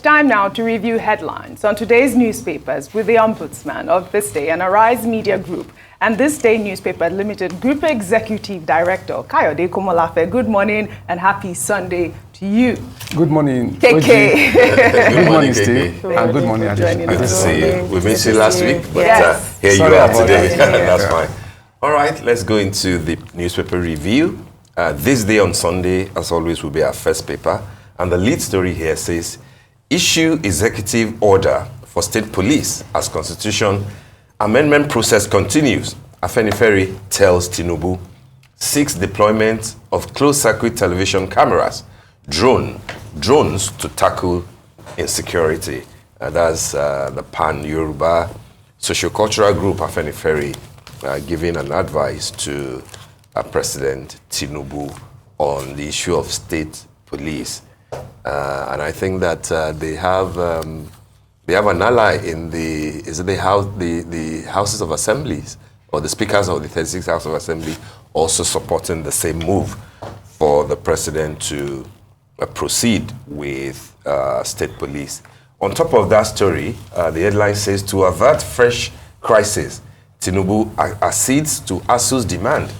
It's time now to review headlines on today's newspapers with the Ombudsman of This Day and Arise Media Group and This Day Newspaper Limited Group Executive Director, Kayode Komolafe. Good morning and happy Sunday to you. Good morning, KK. Good morning, Steve. And good morning, Adesina. Good to see you. We missed you last week, but here Sorry you are about today. that. That's fine. All right, let's go into the newspaper review. This Day on Sunday, as always, will be our first paper. And the lead story here says, issue executive order for state police as constitution amendment process continues. Afenifere tells Tinubu, seeks deployment of closed-circuit television cameras, drones to tackle insecurity. That's the Pan-Yoruba sociocultural group Afenifere giving an advice to President Tinubu on the issue of state police. And I think that they have an ally in the houses of assemblies, or the speakers of the 36th House of Assembly also supporting the same move for the president to proceed with state police. On top of that story, the headline says, to avert fresh crisis, Tinubu accedes to ASU's demand,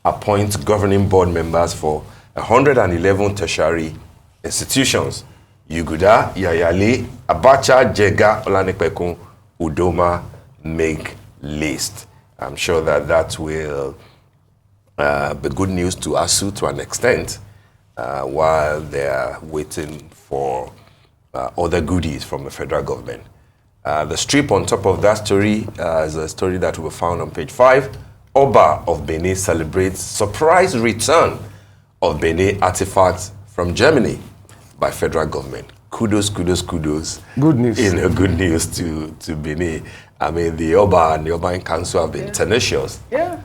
appoint governing board members for 111 tertiary institutions. Yuguda, Yayale, Abacha, Jega, Olanipekun, Udoma make list. I'm sure that will be good news to ASU to an extent while they're waiting for other goodies from the federal government. The strip on top of that story is a story that we found on page 5. Oba of Benin celebrates surprise return of Benin artifacts from Germany by federal government. Kudos. Good news. Good news to Benin. I mean, the Oba and the Oba Council have been tenacious. Yeah.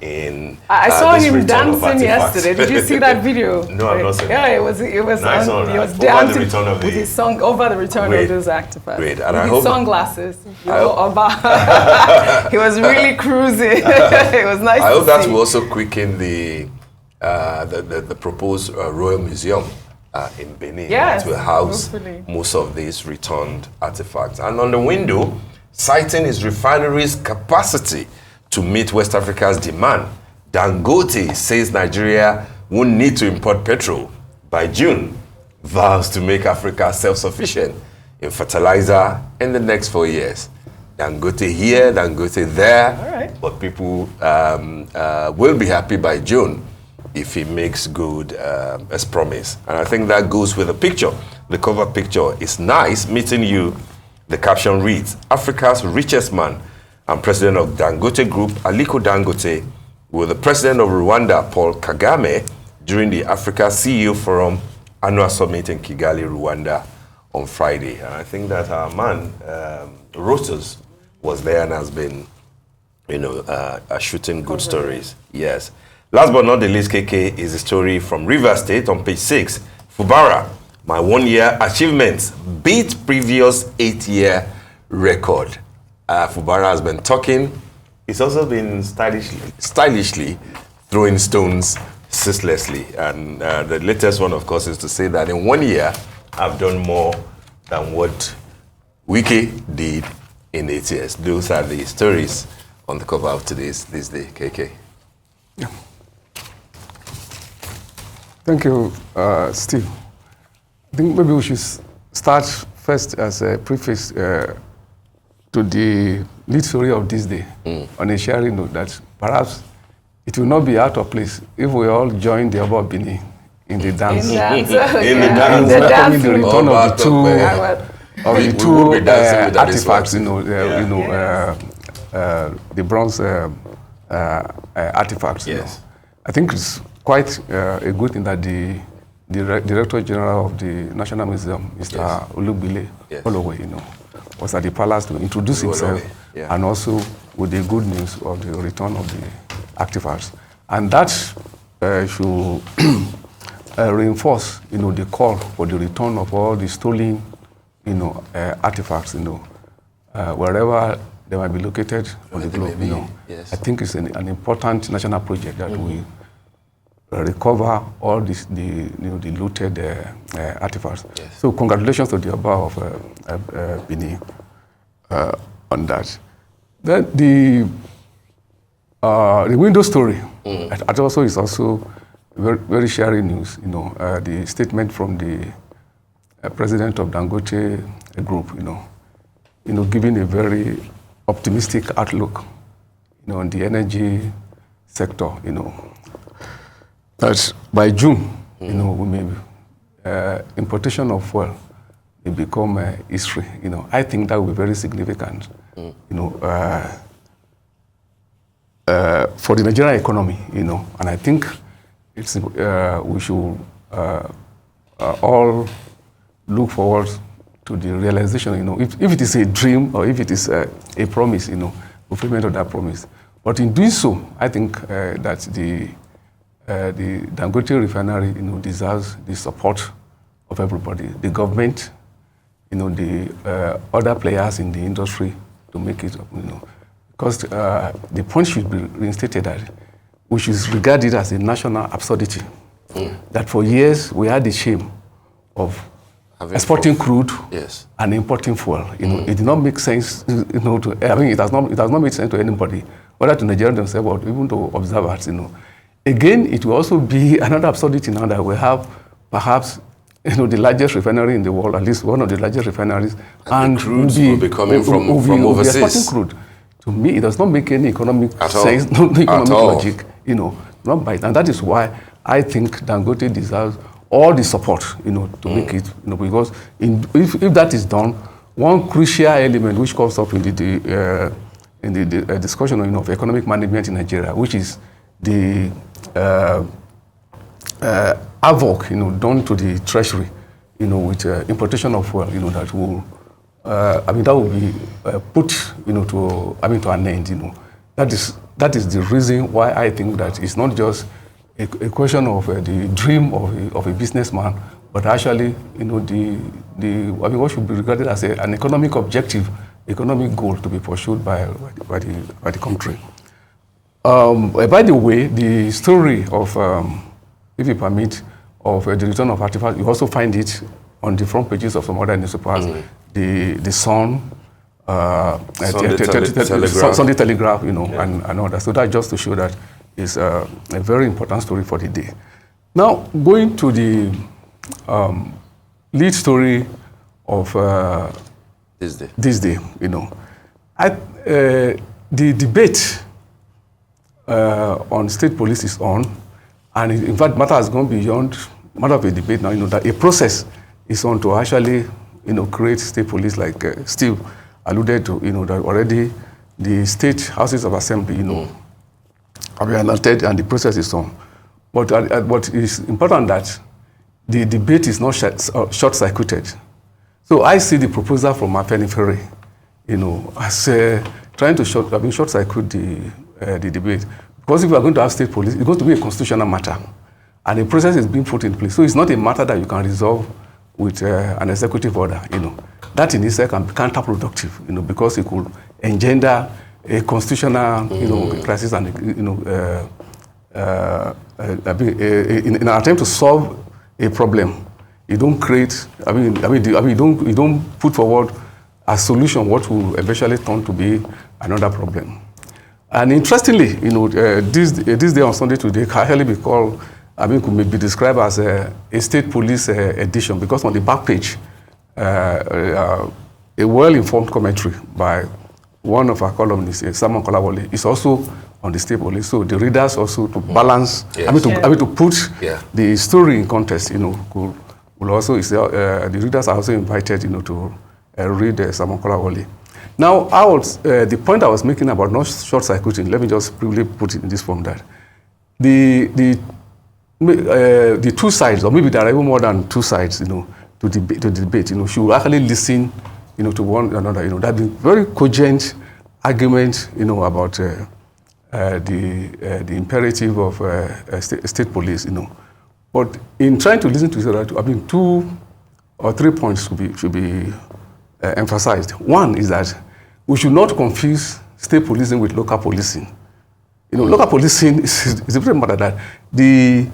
I saw him dancing yesterday. Did you see that video? No, I'm not saying that. Yeah, it was nice he was dancing with his song over the return of those artifacts. Great. And with I his hope sunglasses. Oba. He was really cruising. It was nice. I hope that will also quicken the proposed Royal Museum in Benin. Yes, that will house hopefully most of these returned artifacts. And on the window, citing his refinery's capacity to meet West Africa's demand, Dangote says Nigeria won't need to import petrol by June, vows to make Africa self-sufficient in fertilizer in the next 4 years. Dangote here, Dangote there, all right, but people will be happy by June if he makes good as promised. And I think that goes with the picture. The cover picture is nice, meeting you. The caption reads, Africa's richest man and president of Dangote Group, Aliko Dangote, with the president of Rwanda, Paul Kagame, during the Africa CEO Forum annual summit in Kigali, Rwanda, on Friday. And I think that our man, Rotos, was there and has been, shooting good stories. Yes. Last but not the least, KK, is a story from Rivers State on page 6. Fubara, my 1-year achievements beat previous 8-year record. Fubara has been talking. It's also been stylishly throwing stones ceaselessly. And the latest one, of course, is to say that in 1 year, I've done more than what Wiki did in 8 years. Those are the stories on the cover of This Day, KK. Yeah. Thank you, Steve. I think maybe we should start first as a preface to the lead story of this day on a sharing note that perhaps it will not be out of place if we all join the Oba Benin in the dance. In the dance. The return of the two artifacts, the bronze artifacts. Yes. I think it's quite a good thing that the Director General of the National Museum, Mr. Olubile Olowe, was at the palace to introduce himself, and also with the good news of the return of the artifacts. And that should reinforce, the call for the return of all the stolen, artifacts, wherever they might be located on the globe, Yes. I think it's an important national project that we recover all the looted artifacts. Yes. So congratulations to the Oba of Benin on that. Then the window story, it also is also very, very sharing news. The statement from the president of Dangote Group, giving a very optimistic outlook, on the energy sector, that by June, we may importation of oil will become history. I think that will be very significant, for the Nigerian economy, and I think it's we should all look forward to the realization, if it is a dream or if it is a promise, fulfillment of that promise. But in doing so, I think that the Dangote refinery, deserves the support of everybody, the government, the other players in the industry to make it, because the point should be reinstated that we should regard it as a national absurdity. That for years we had the shame of exporting crude and importing fuel. It did not make sense, it has not made sense to anybody, whether to Nigerians themselves or even to observers, Again, it will also be another absurdity now that we have perhaps the largest refinery in the world, at least one of the largest refineries, and crude will be coming from overseas. Exporting crude. To me, it does not make any economic sense, no economic logic, not by it. And that is why I think Dangote deserves all the support, to make it, because if that is done, one crucial element which comes up in the discussion of economic management in Nigeria, which is the havoc, done to the treasury, with importation of oil, that will, that will be put, to an end, That is the reason why I think that it's not just a question of the dream of a businessman, but actually, what should be regarded as an economic objective, economic goal to be pursued by the country. By the way, the story of, if you permit, of the return of artifacts, you also find it on the front pages of some other newspapers, the Sun, Sunday Telegraph, and all that. So that's just to show that it's a very important story for the day. Now, going to the lead story of this day, the debate on state police is on, and in fact, matter has gone beyond matter of a debate now. That a process is on to actually, create state police, like Steve alluded to. That already the state houses of assembly, have been enacted, and the process is on. But what is important that the debate is not short-circuited. So I see the proposal from Afenifere, as trying to short-circuit the debate. Because if we are going to have state police, it's going to be a constitutional matter. And the process is being put in place. So it's not a matter that you can resolve with an executive order. That in itself can be counterproductive, because it could engender a constitutional, crisis, and in an attempt to solve a problem, you don't create. You don't put forward a solution what will eventually turn to be another problem. And interestingly, this day on Sunday today can actually be called, could be described as a state police edition, because on the back page, a well-informed commentary by one of our columnists, Simon Kolawole, is also on the state police. So the readers also to balance, to put the story in context, will also, the readers are also invited, to read Simon Kolawole. Now, the point I was making about not short-circuiting, let me just briefly put it in this form, that the two sides, or maybe there are even more than two sides, to the debate, should actually listen, to one another. That be very cogent argument, about the imperative of state police, But in trying to listen to each other, 2 or 3 points should be emphasized. One is that we should not confuse state policing with local policing. Local policing is a different matter. That the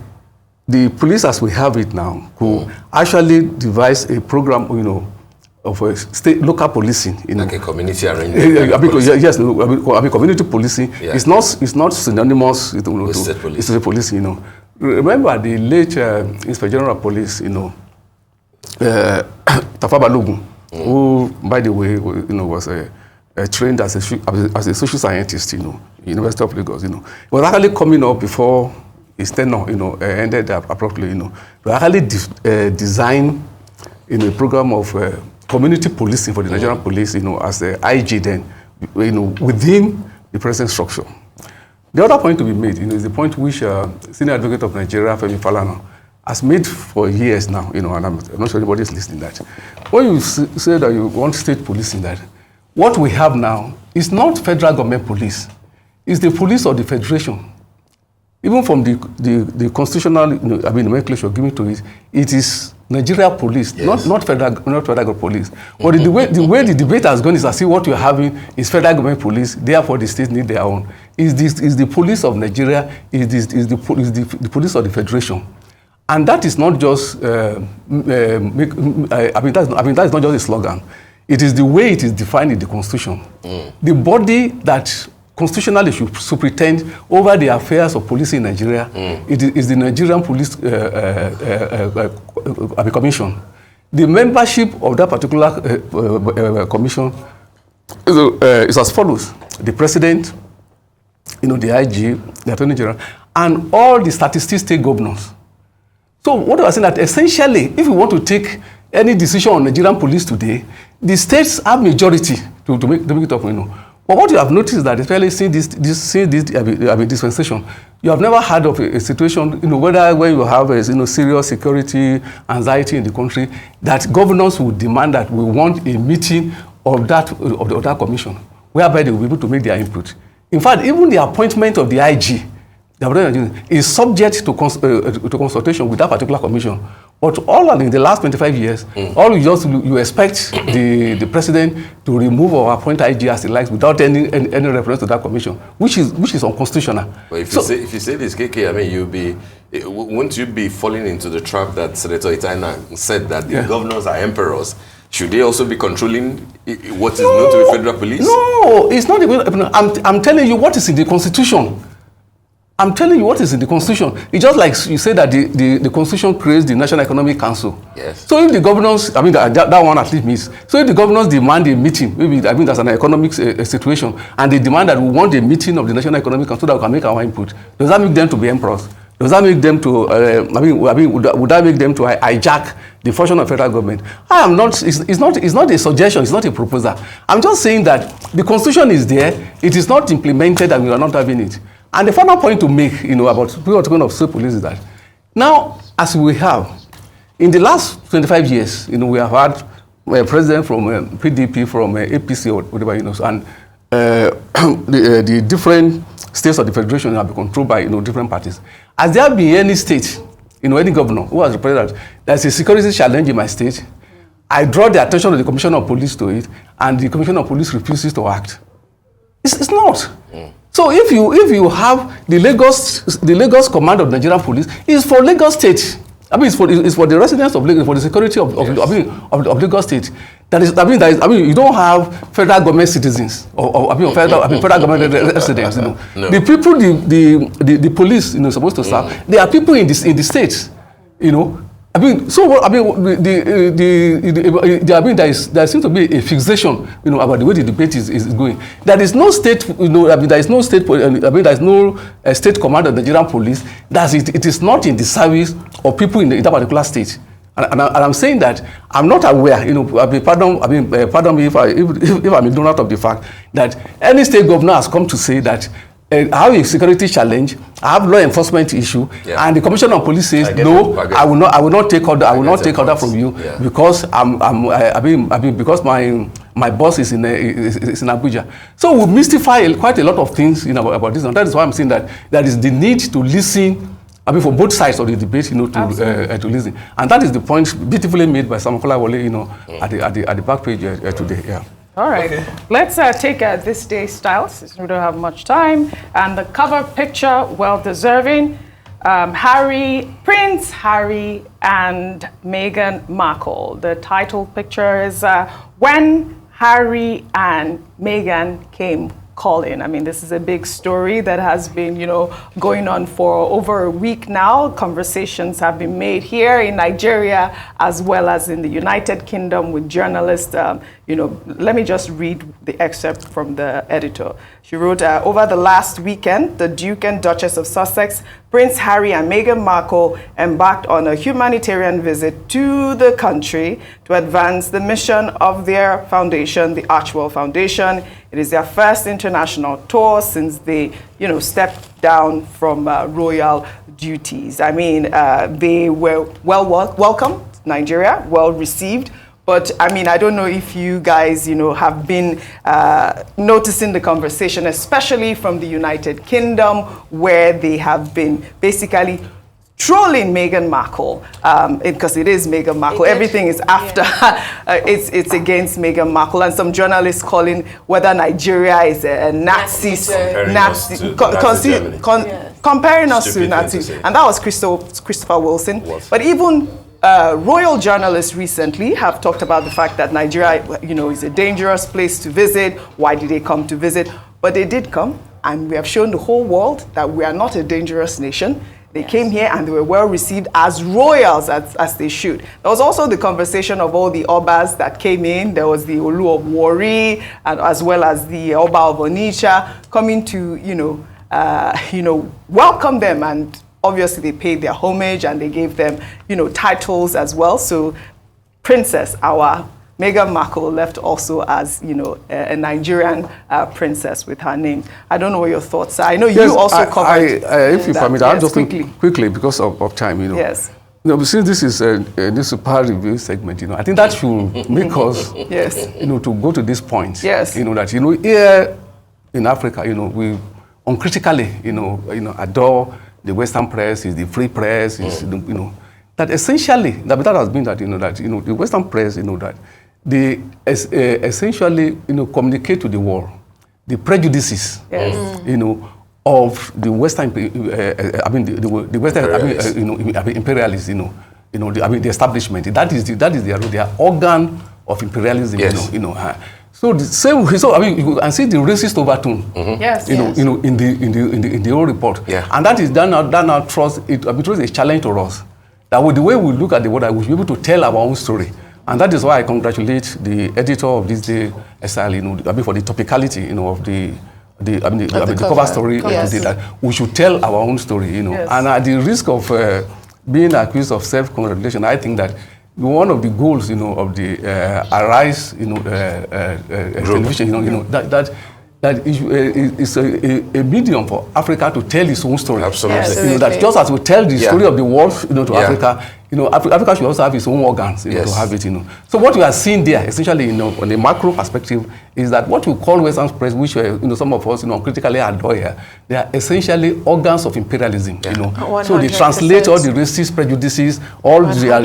the police as we have it now could actually devise a program, of a state local policing, like a community arrangement. Yes, community policing. Yeah. It's not synonymous with state police. It's state policing. Remember the late Inspector General of Police, Tafa Balogun, who, by the way, was trained as a social scientist, University of Lagos. Was actually coming up before his tenure, ended abruptly. To actually design a program of community policing for the Nigerian police, as the IG then, within the present structure. The other point to be made, is the point which Senior Advocate of Nigeria, Afenifere, has made for years now, and I'm not sure anybody is listening to that. When you say that you want state policing, that what we have now is not federal government police, it's the police of the federation. Even from the constitutional, nomenclature given to it, it is Nigeria police, yes. not federal police. But the way the debate has gone is as if what you're having is federal government police, therefore the states need their own. Is the police of Nigeria, is the police of the federation. And that is not just, that is not just a slogan. It is the way it is defined in the Constitution. The body that constitutionally should superintend over the affairs of police in Nigeria, it is the Nigerian Police Commission. The membership of that particular commission is as follows: the president, the IG, the attorney general, and all the 36 state governors. So what I was saying that essentially, if we want to take any decision on Nigerian police today, the states have majority to make it up. But what you have noticed is that, especially since this dispensation, you have never heard of a situation, whether when you have serious security anxiety in the country, that governors will demand that we want a meeting of that commission, whereby they will be able to make their input. In fact, even the appointment of the IG is subject to consultation with that particular commission. But all in the last 25 years, you expect the president to remove or appoint IG as he likes without any reference to that commission, which is unconstitutional. But if you say this, KK, won't you be falling into the trap that Senator Itaina said that the governors are emperors? Should they also be controlling what is known to be federal police? No, it's not. I'm telling you what is in the Constitution. I'm telling you what is in the Constitution. It's just like you say that the Constitution creates the National Economic Council. Yes. So if the governors, that one at least means, so if the governors demand a meeting, maybe that's an economic situation, and they demand that we want a meeting of the National Economic Council so that we can make our input, does that make them to be emperors? Does that make them to, would that make them to hijack the function of federal government? I am not, it's not a suggestion, it's not a proposal. I'm just saying that the Constitution is there, it is not implemented and we are not having it. And the final point to make, about what kind of state police is that now, as we have, in the last 25 years, we have had a president from PDP, from APC or whatever, and the different states of the federation have been controlled by, different parties. Has there been any state, any governor who has reported that there's a security challenge in my state? I draw the attention of the Commissioner of Police to it, and the Commissioner of Police refuses to act. It's not. So if you have the Lagos command of Nigerian police, it's for Lagos State. It's for the residents of Lagos, for the security of Lagos State. You don't have federal government citizens federal government residents. No. The people, the police, supposed to serve. They are people in the states. There seems to be a fixation, about the way the debate is going. There is no state, there is no state, there is no state command of the Nigerian police that it is not in the service of people in that particular state. And I'm saying that I'm not aware, pardon me if I'm ignorant of the fact that any state governor has come to say that I have a security challenge, I have law enforcement issue, and the Commissioner of Police says, no, I will not take order from you because because my boss is in Abuja. So we mystify quite a lot of things about this, and that is why I'm saying that there is the need to listen. For both sides of the debate, to listen, and that is the point beautifully made by Samukola Wole, at the back page today. Yeah. All right, let's take this day's style, since we don't have much time. And the cover picture, well deserving. Prince Harry and Meghan Markle. The title picture is When Harry and Meghan Came Calling. I mean, this is a big story that has been, going on for over a week now. Conversations have been made here in Nigeria as well as in the United Kingdom with journalists. Let me just read the excerpt from the editor. She wrote, over the last weekend, the Duke and Duchess of Sussex, Prince Harry and Meghan Markle embarked on a humanitarian visit to the country to advance the mission of their foundation, the Archwell Foundation. It is their first international tour since they, stepped down from royal duties. I mean, they were welcomed, Nigeria, well received. But I mean, I don't know if you guys, have been noticing the conversation, especially from the United Kingdom, where they have been basically trolling Meghan Markle, because it is Meghan Markle. Everything is after, it's against Meghan Markle, and some journalists calling comparing us to Nazis, and that was Christopher Wilson. But even royal journalists recently have talked about the fact that Nigeria, is a dangerous place to visit. Why did they come to visit? But they did come, and we have shown the whole world that we are not a dangerous nation. They came here and they were well received as royals, as they should. There was also the conversation of all the Obas that came in. There was the Olu of Warri, and as well as the Oba of Onitsha coming to, welcome them. And obviously they paid their homage and they gave them, titles as well. So Princess, our Meghan Markle, left also as, a Nigerian princess with her name. I don't know what your thoughts are. I know you also covered if you permit, I'll just quickly because of time, Yes. Since this is a newspaper review segment, I think that should make us, yes, to go to this point. Yes. That, here in Africa, we uncritically, adore the Western press, is the free press, is, that essentially, that has been that, the Western press, that they essentially, communicate to the world the prejudices, yes, of the Western, the Western, imperialists, the establishment. That is their organ of imperialism, yes. So the same, you can see the racist overtone, yes, in the whole report, and that now throws a challenge to us. That with the way we look at the world, we should be able to tell our own story. And that is why I congratulate the editor of this day, SL, for the topicality, of the cover story. Yes. That we should tell our own story, Yes. And at the risk of being accused of self-congratulation, I think that one of the goals, of the Arise, television, that is a medium for Africa to tell its own story. Absolutely. Yes. That just as we tell the story of the world, to Africa, Africa should also have its own organs, to have it, So what we are seeing there, essentially, on a macro perspective, is that what we call Western press, which some of us, critically adore here, they are essentially organs of imperialism, So they translate all the racist prejudices, all their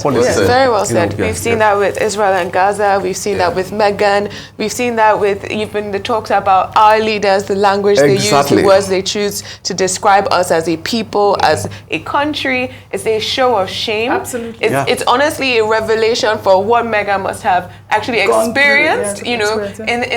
policies. Very well said. We've seen that with Israel and Gaza. We've seen that with Meghan. We've seen that with even the talks about our leaders, the language they use, the words they choose to describe us as a people, as a country. It's a show of shame. Absolutely. It's honestly a revelation for what Meghan must have actually experienced, in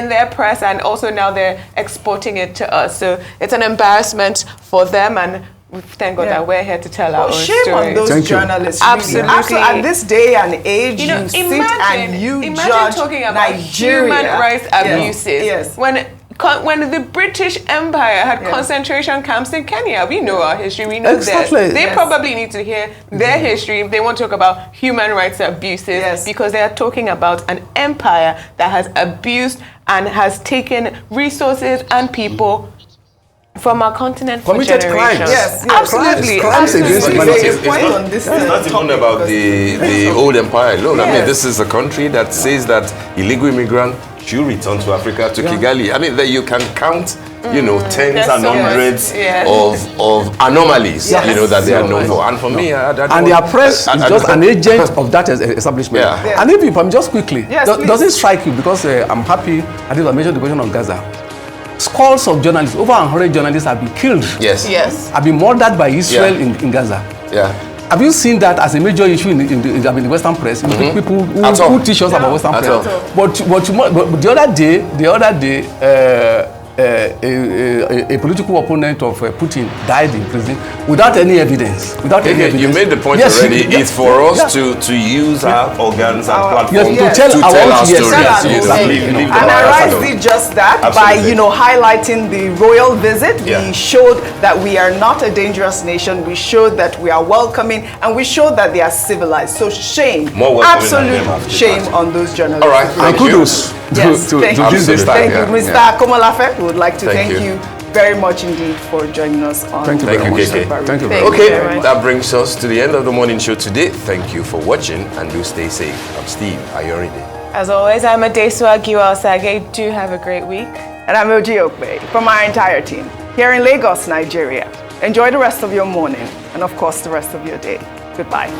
their press, and also now they're exporting it to us. So it's an embarrassment for them, and we thank God that we're here to tell our own shame story. on those journalists. Absolutely. Really. At this day and age, you sit and you judge talking about Nigeria. Human rights abuses. Yes. When the British Empire had concentration camps in Kenya, we know our history, we know theirs. They probably need to hear their history if they want to talk about human rights abuses, because they are talking about an empire that has abused and has taken resources and people from our continent for committed generations. crimes. Yes, absolutely. Crimes against humanity. It's not even about the old empire alone. I mean, this is a country that says that illegal immigrants should return to Africa, to Kigali. I mean, that you can count, tens and hundreds of anomalies, that they are known for. And for me, and their press is just an agent of that establishment. And if I'm just quickly, does it strike you? Because I'm happy, I did mention the question of Gaza. scores of journalists, over 100 journalists have been killed. Yes. Yes. Have been murdered by Israel in Gaza. Yeah. Have you seen that as a major issue in the Western press? People who teach us about Western press. But the other day, a political opponent of Putin died in prison without any evidence. You made the point already. It's for us to use our organs and platforms to tell our stories. And Arise did just that. Absolutely. By highlighting the royal visit. We showed that we are not a dangerous nation. We showed that we are welcoming, and we showed that they are civilized. So shame, absolute shame on those journalists. All right, and kudos to this time. Thank you, Mr. Komolafe. We would like to thank you very much indeed for joining us on. Thank you very much. Thank you very much. Okay, that brings us to the end of the morning show today. Thank you for watching, and do stay safe. I'm Steve Ayorinde. As always, I'm Adesua Giwa-Osage. Do have a great week. And I'm Oji Okpe from our entire team here in Lagos, Nigeria. Enjoy the rest of your morning and, of course, the rest of your day. Goodbye.